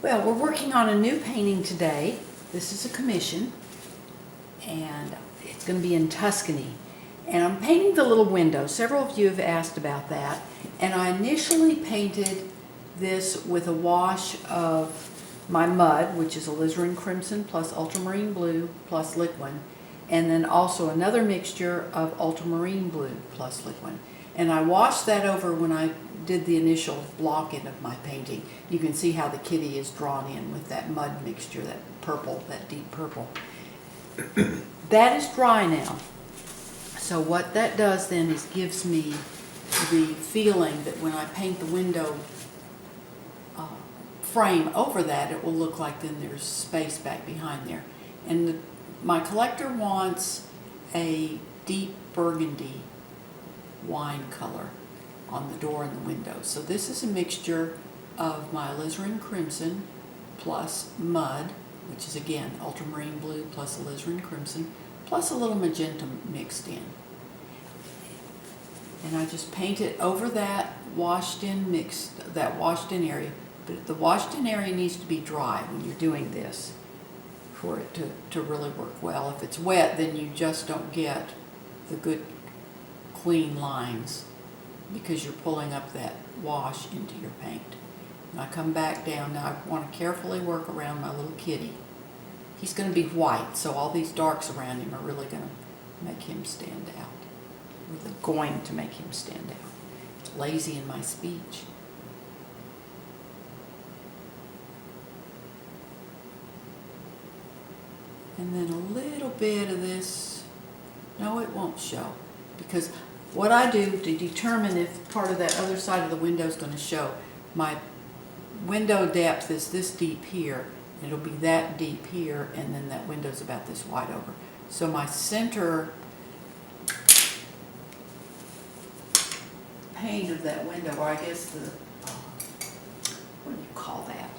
Well, we're working on a new painting today. This is a commission, and it's going to be in Tuscany. And I'm painting the little window. Several of you have asked about that. And I initially painted this with a wash of my mud, which is alizarin crimson plus ultramarine blue plus liquid, and then also another mixture of ultramarine blue plus liquid. And I washed that over when I did the initial block-in of my painting. You can see how the kitty is drawn in with that mud mixture, that purple, that deep purple. That is dry now. So what that does then is gives me the feeling that when I paint the window frame over that, it will look like then there's space back behind there. And my collector wants a deep burgundy wine color on the door and the window. So this is a mixture of my alizarin crimson plus mud, which is again ultramarine blue plus alizarin crimson, plus a little magenta mixed in. And I just paint it over that washed in area. But the washed in area needs to be dry when you're doing this for it to really work well. If it's wet, then you just don't get the good clean lines because you're pulling up that wash into your paint. And I come back down. Now I want to carefully work around my little kitty. He's going to be white, so all these darks around him are really going to make him stand out. Really going to make him stand out. It's lazy in my speech. And then a little bit of this, no, it won't show, because what I do to determine if part of that other side of the window is going to show, my window depth is this deep here, and it'll be that deep here, and then that window's about this wide over. So my center pane of that window, or I guess the, what do you call that?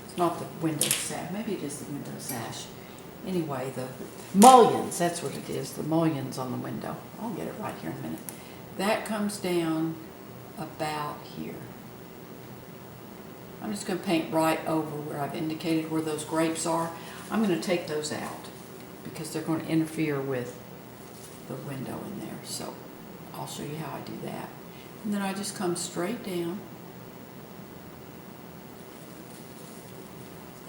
It's not the window sash, maybe it is the window sash. Anyway, the mullions, that's what it is, the mullions on the window. I'll get it right here in a minute. That comes down about here. I'm just going to paint right over where I've indicated where those grapes are. I'm going to take those out because they're going to interfere with the window in there. So I'll show you how I do that. And then I just come straight down.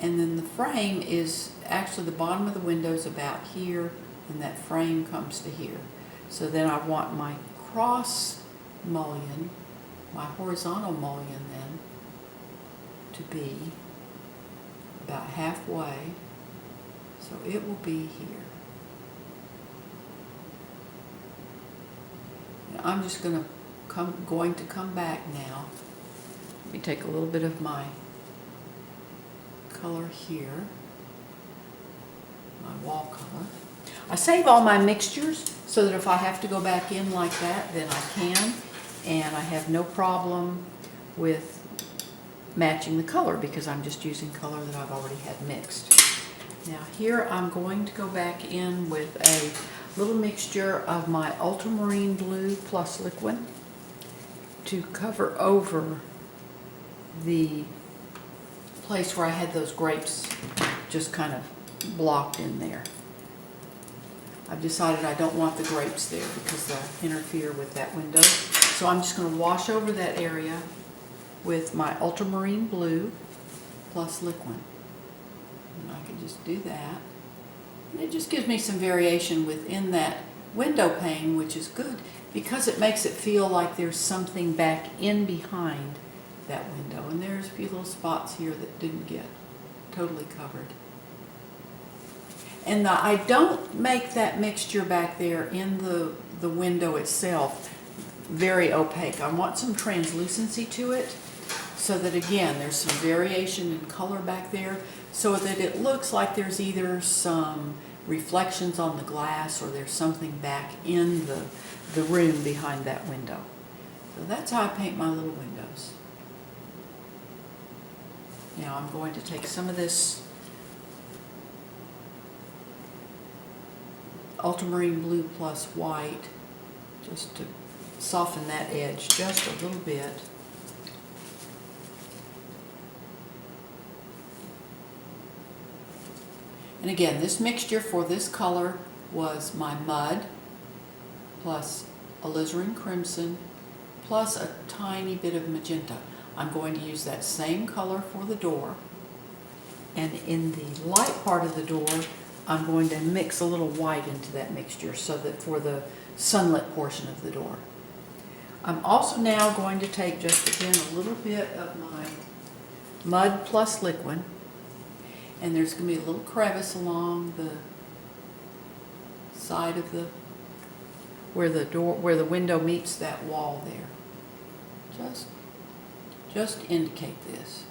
And then the frame is actually the bottom of the window is about here, and that frame comes to here. So then I want my cross mullion, my horizontal mullion then, to be about halfway. So it will be here. And I'm just going to come back now. Let me take a little bit of my color here, my wall color. I save all my mixtures so that if I have to go back in like that, then I can, and I have no problem with matching the color because I'm just using color that I've already had mixed. Now here I'm going to go back in with a little mixture of my ultramarine blue plus liquid to cover over the place where I had those grapes just kind of blocked in there. I've decided I don't want the grapes there because they'll interfere with that window. So I'm just going to wash over that area with my ultramarine blue plus liquid. And I can just do that. And it just gives me some variation within that window pane, which is good because it makes it feel like there's something back in behind that window. And there's a few little spots here that didn't get totally covered. And I don't make that mixture back there in the window itself very opaque. I want some translucency to it so that again there's some variation in color back there so that it looks like there's either some reflections on the glass or there's something back in the room behind that window. So that's how I paint my little windows. Now I'm going to take some of this ultramarine blue plus white just to soften that edge just a little bit. And again, this mixture for this color was my mud plus alizarin crimson plus a tiny bit of magenta. I'm going to use that same color for the door. And in the light part of the door, I'm going to mix a little white into that mixture so that for the sunlit portion of the door. I'm also now going to take just again a little bit of my mud plus liquid, and there's going to be a little crevice along the side of the where the window meets that wall there. Just indicate this.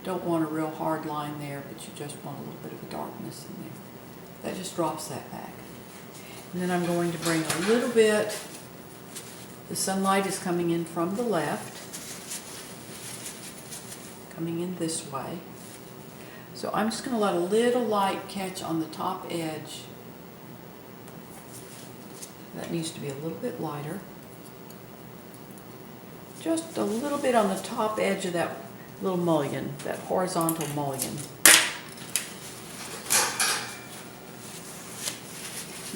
Don't want a real hard line there, but you just want a little bit of a darkness in there. That just drops that back. And then I'm going to bring a little bit, the sunlight is coming in from the left, coming in this way. So I'm just going to let a little light catch on the top edge. That needs to be a little bit lighter. Just a little bit on the top edge of that little mullion, that horizontal mullion.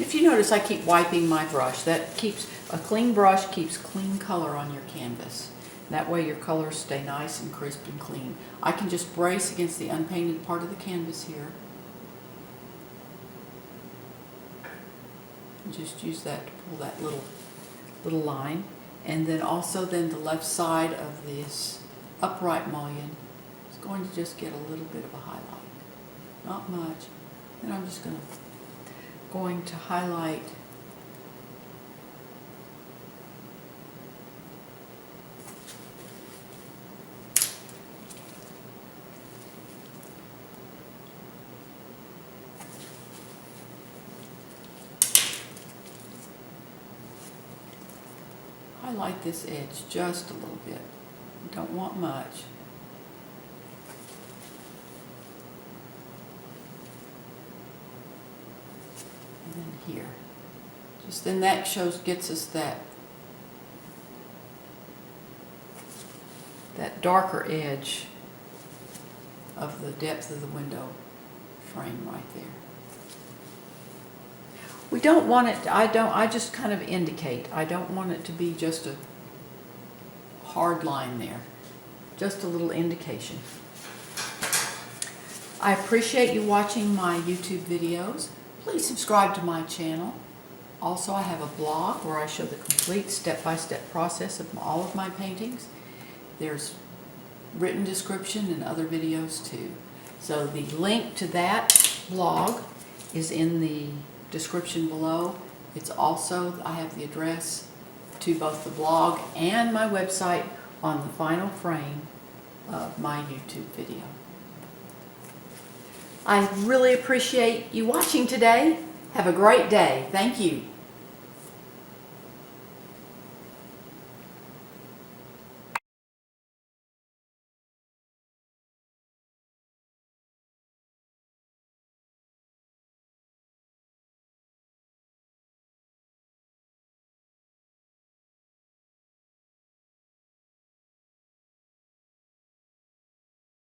If you notice, I keep wiping my brush. That keeps, a clean brush keeps clean color on your canvas. That way your colors stay nice and crisp and clean. I can just brace against the unpainted part of the canvas here. And just use that to pull that little line. And then also then the left side of this upright mullion is going to just get a little bit of a highlight. Not much. And I'm just going to highlight this edge just a little bit. You don't want much. And then here. Just then that gets us that darker edge of the depth of the window frame right there. We don't want it, I just kind of indicate. I don't want it to be just a hard line there. Just a little indication. I appreciate you watching my YouTube videos. Please subscribe to my channel. Also, I have a blog where I show the complete step-by-step process of all of my paintings. There's written description and other videos too. So the link to that blog is in the description below. It's also, I have the address to both the blog and my website on the final frame of my YouTube video. I really appreciate you watching today. Have a great day. Thank you.